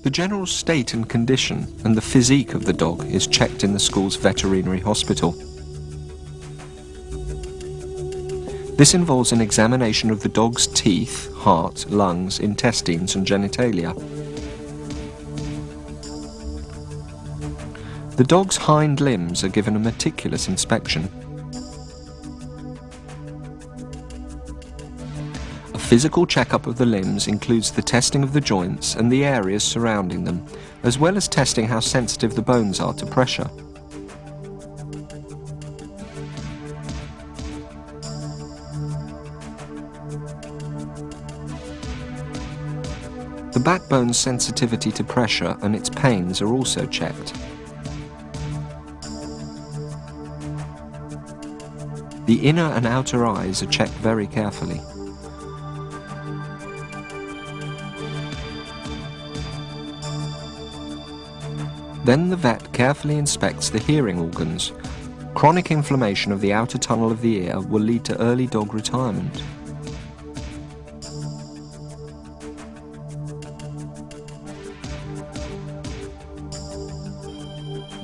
The general state and condition and the physique of the dog is checked in the school's veterinary hospital. This involves an examination of the dog's teeth, heart, lungs, intestines and genitalia. The dog's hind limbs are given a meticulous inspection. A physical checkup of the limbs includes the testing of the joints and the areas surrounding them, as well as testing how sensitive the bones are to pressure. The backbone's sensitivity to pressure and its pains are also checked. The inner and outer eyes are checked very carefully. Then the vet carefully inspects the hearing organs. Chronic inflammation of the outer tunnel of the ear will lead to early dog retirement.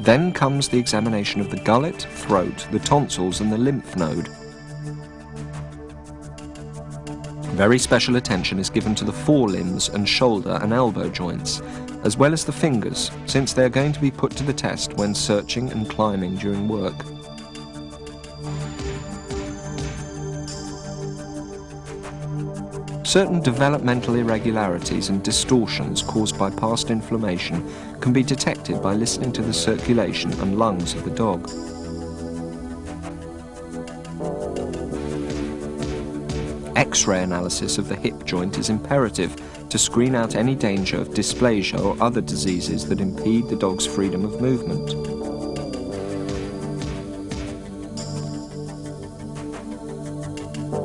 Then comes the examination of the gullet, throat, the tonsils and the lymph node. Very special attention is given to the forelimbs and shoulder and elbow joints, as well as the fingers, since they are going to be put to the test when searching and climbing during work. Certain developmental irregularities and distortions caused by past inflammation can be detected by listening to the circulation and lungs of the dog. X-ray analysis of the hip joint is imperative to screen out any danger of dysplasia or other diseases that impede the dog's freedom of movement.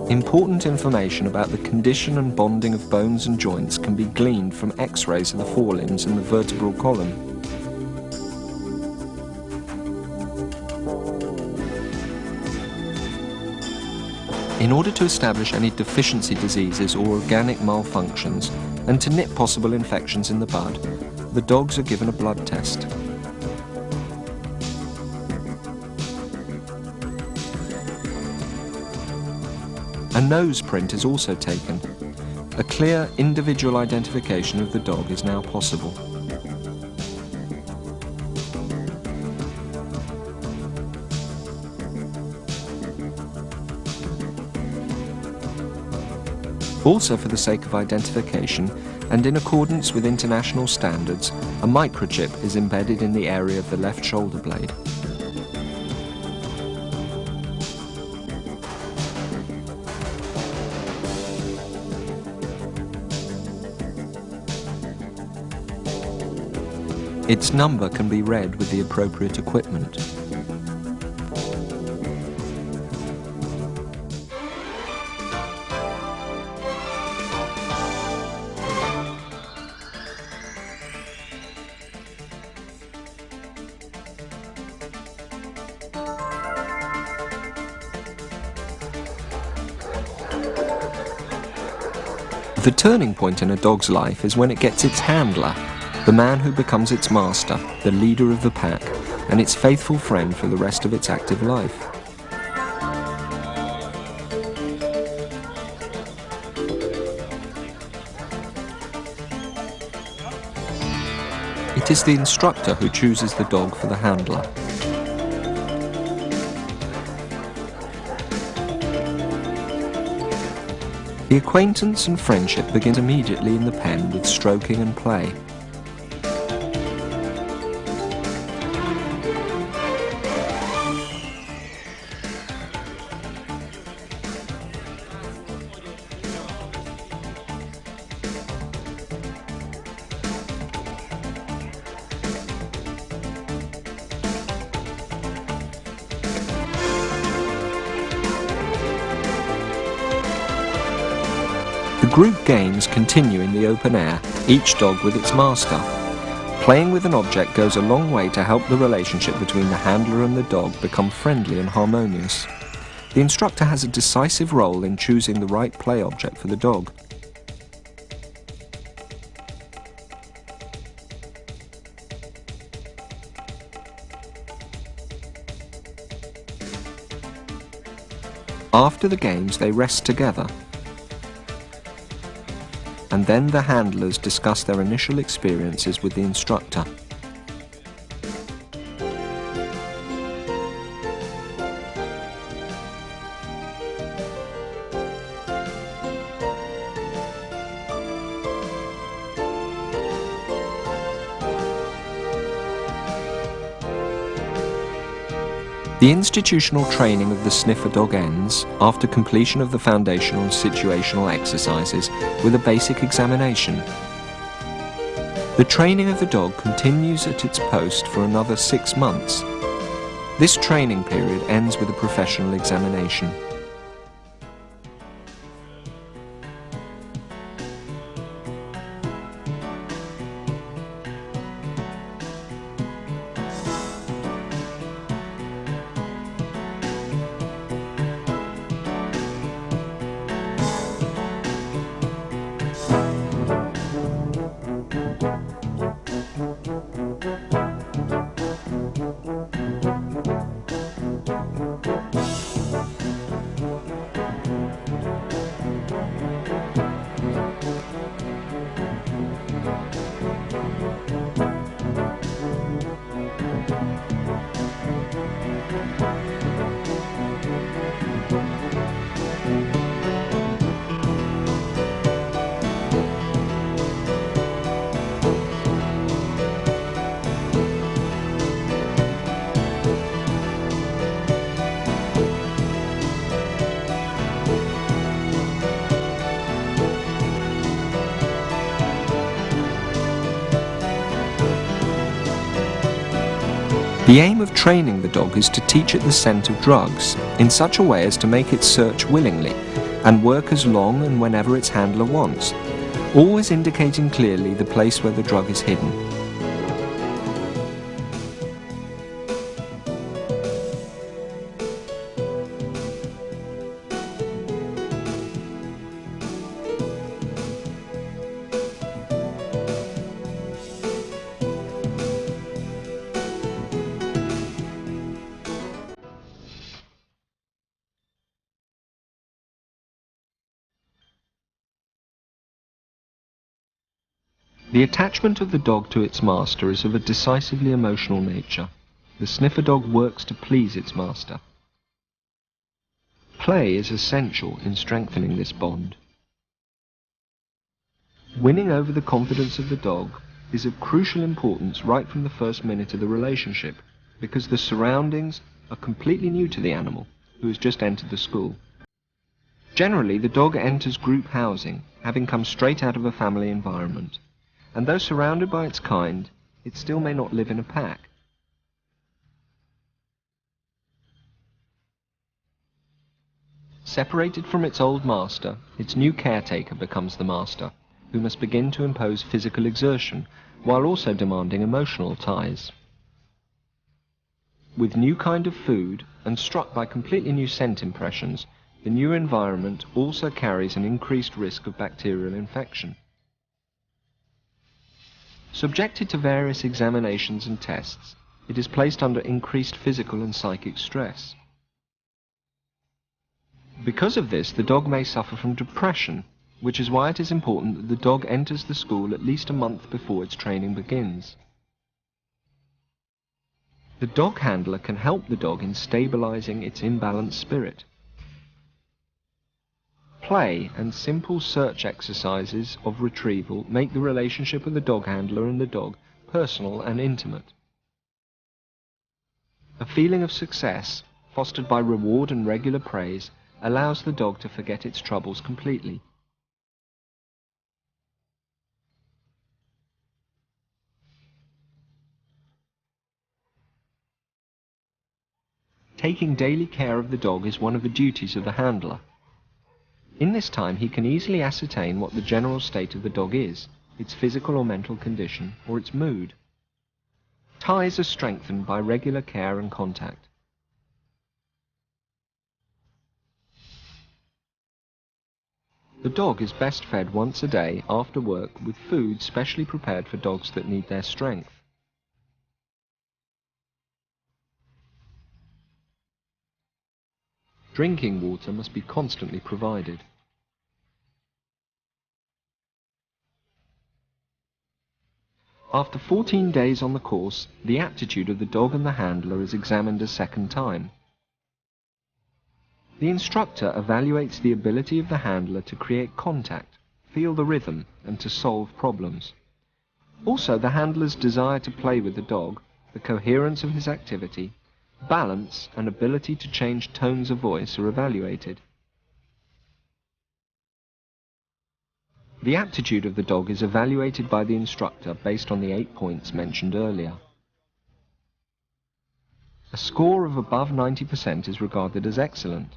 Important information about the condition and bonding of bones and joints can be gleaned from X-rays of the forelimbs and the vertebral column. In order to establish any deficiency diseases or organic malfunctions, and to nip possible infections in the bud, the dogs are given a blood test. A nose print is also taken. A clear individual identification of the dog is now possible. Also, for the sake of identification, and in accordance with international standards, a microchip is embedded in the area of the left shoulder blade. Its number can be read with the appropriate equipment. The turning point in a dog's life is when it gets its handler, the man who becomes its master, the leader of the pack, and its faithful friend for the rest of its active life. It is the instructor who chooses the dog for the handler. The acquaintance and friendship begins immediately in the pen with stroking and play. The group games continue in the open air, each dog with its master. Playing with an object goes a long way to help the relationship between the handler and the dog become friendly and harmonious. The instructor has a decisive role in choosing the right play object for the dog. After the games, they rest together, and then the handlers discuss their initial experiences with the instructor. The institutional training of the sniffer dog ends after completion of the foundational and situational exercises with a basic examination. The training of the dog continues at its post for another 6 months. This training period ends with a professional examination. The aim of training the dog is to teach it the scent of drugs in such a way as to make it search willingly and work as long and whenever its handler wants, always indicating clearly the place where the drug is hidden. The attachment of the dog to its master is of a decisively emotional nature. The sniffer dog works to please its master. Play is essential in strengthening this bond. Winning over the confidence of the dog is of crucial importance right from the first minute of the relationship, because the surroundings are completely new to the animal, who has just entered the school. Generally, the dog enters group housing, having come straight out of a family environment. And though surrounded by its kind, it still may not live in a pack. Separated from its old master, its new caretaker becomes the master, who must begin to impose physical exertion, while also demanding emotional ties. With new kind of food, and struck by completely new scent impressions, the new environment also carries an increased risk of bacterial infection. Subjected to various examinations and tests, it is placed under increased physical and psychic stress. Because of this, the dog may suffer from depression, which is why it is important that the dog enters the school at least a month before its training begins. The dog handler can help the dog in stabilizing its imbalanced spirit. Play and simple search exercises of retrieval make the relationship of the dog handler and the dog personal and intimate. A feeling of success, fostered by reward and regular praise, allows the dog to forget its troubles completely. Taking daily care of the dog is one of the duties of the handler. In this time, he can easily ascertain what the general state of the dog is, its physical or mental condition, or its mood. Ties are strengthened by regular care and contact. The dog is best fed once a day after work with food specially prepared for dogs that need their strength. Drinking water must be constantly provided. After 14 days on the course, the aptitude of the dog and the handler is examined a second time. The instructor evaluates the ability of the handler to create contact, feel the rhythm, and to solve problems. Also, the handler's desire to play with the dog, the coherence of his activity, balance, and ability to change tones of voice are evaluated. The aptitude of the dog is evaluated by the instructor based on the 8 points mentioned earlier. A score of above 90% is regarded as excellent.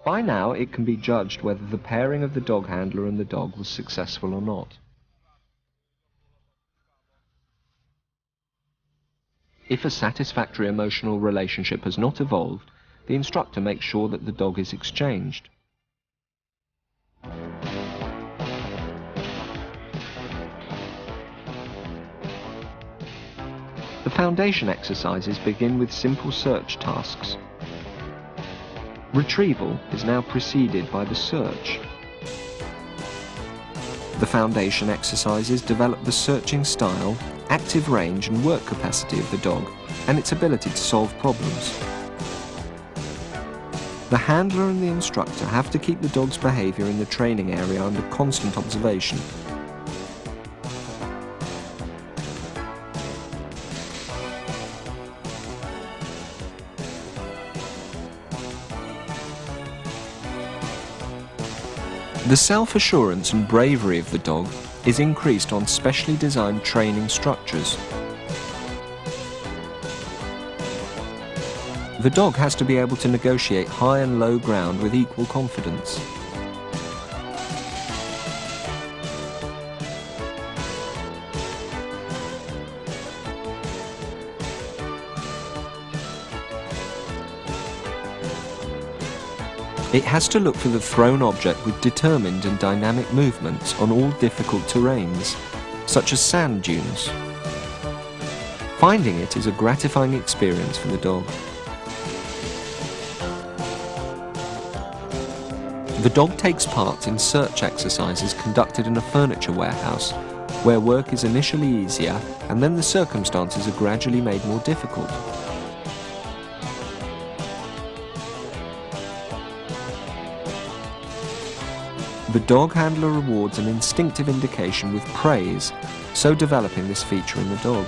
By now, it can be judged whether the pairing of the dog handler and the dog was successful or not. If a satisfactory emotional relationship has not evolved, the instructor makes sure that the dog is exchanged. The foundation exercises begin with simple search tasks. Retrieval is now preceded by the search. The foundation exercises develop the searching style, active range and work capacity of the dog, and its ability to solve problems. The handler and the instructor have to keep the dog's behaviour in the training area under constant observation. The self-assurance and bravery of the dog is increased on specially designed training structures. The dog has to be able to negotiate high and low ground with equal confidence. It has to look for the thrown object with determined and dynamic movements on all difficult terrains, such as sand dunes. Finding it is a gratifying experience for the dog. The dog takes part in search exercises conducted in a furniture warehouse, where work is initially easier and then the circumstances are gradually made more difficult. The dog handler rewards an instinctive indication with praise, so developing this feature in the dog.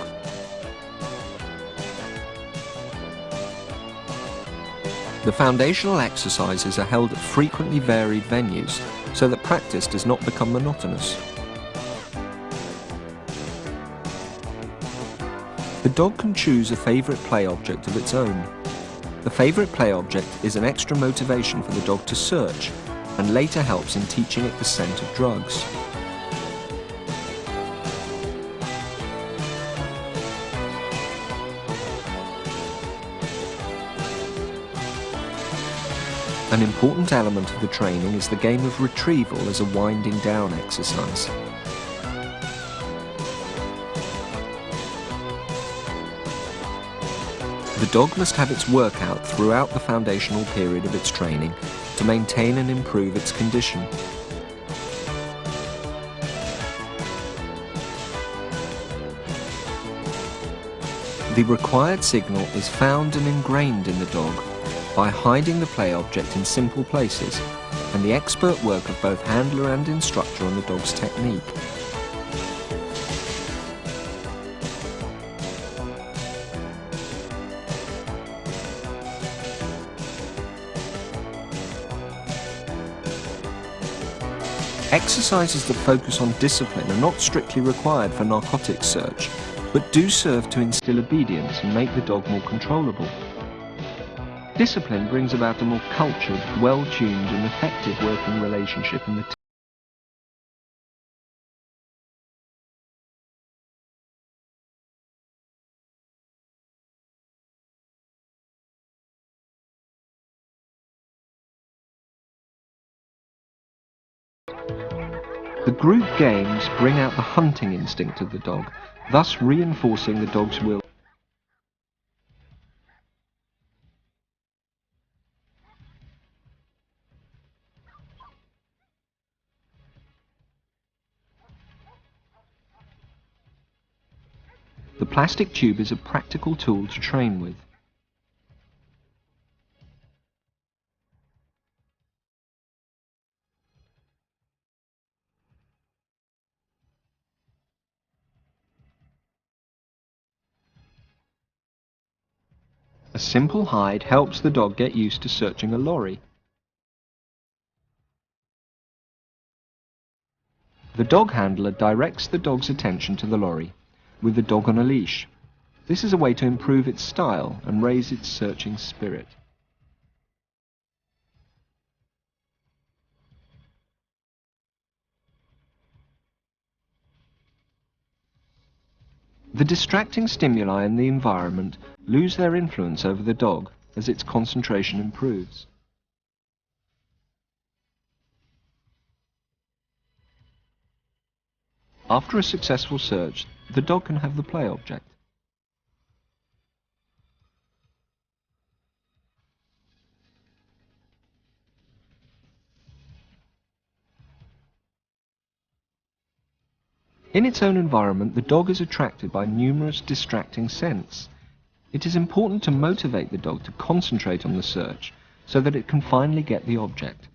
The foundational exercises are held at frequently varied venues, so that practice does not become monotonous. The dog can choose a favourite play object of its own. The favourite play object is an extra motivation for the dog to search, and later helps in teaching it the scent of drugs. An important element of the training is the game of retrieval as a winding down exercise. The dog must have its workout throughout the foundational period of its training to maintain and improve its condition. The required signal is found and ingrained in the dog by hiding the play object in simple places and the expert work of both handler and instructor on the dog's technique. Exercises that focus on discipline are not strictly required for narcotics search, but do serve to instill obedience and make the dog more controllable. Discipline brings about a more cultured, well-tuned and effective working relationship in the team. The group games bring out the hunting instinct of the dog, thus reinforcing the dog's will. plastic tube is a practical tool to train with. A simple hide helps the dog get used to searching a lorry. The dog handler directs the dog's attention to the lorry, with the dog on a leash. This is a way to improve its style and raise its searching spirit. The distracting stimuli in the environment lose their influence over the dog as its concentration improves. After a successful search, the dog can have the play object. In its own environment, the dog is attracted by numerous distracting scents. It is important to motivate the dog to concentrate on the search so that it can finally get the object.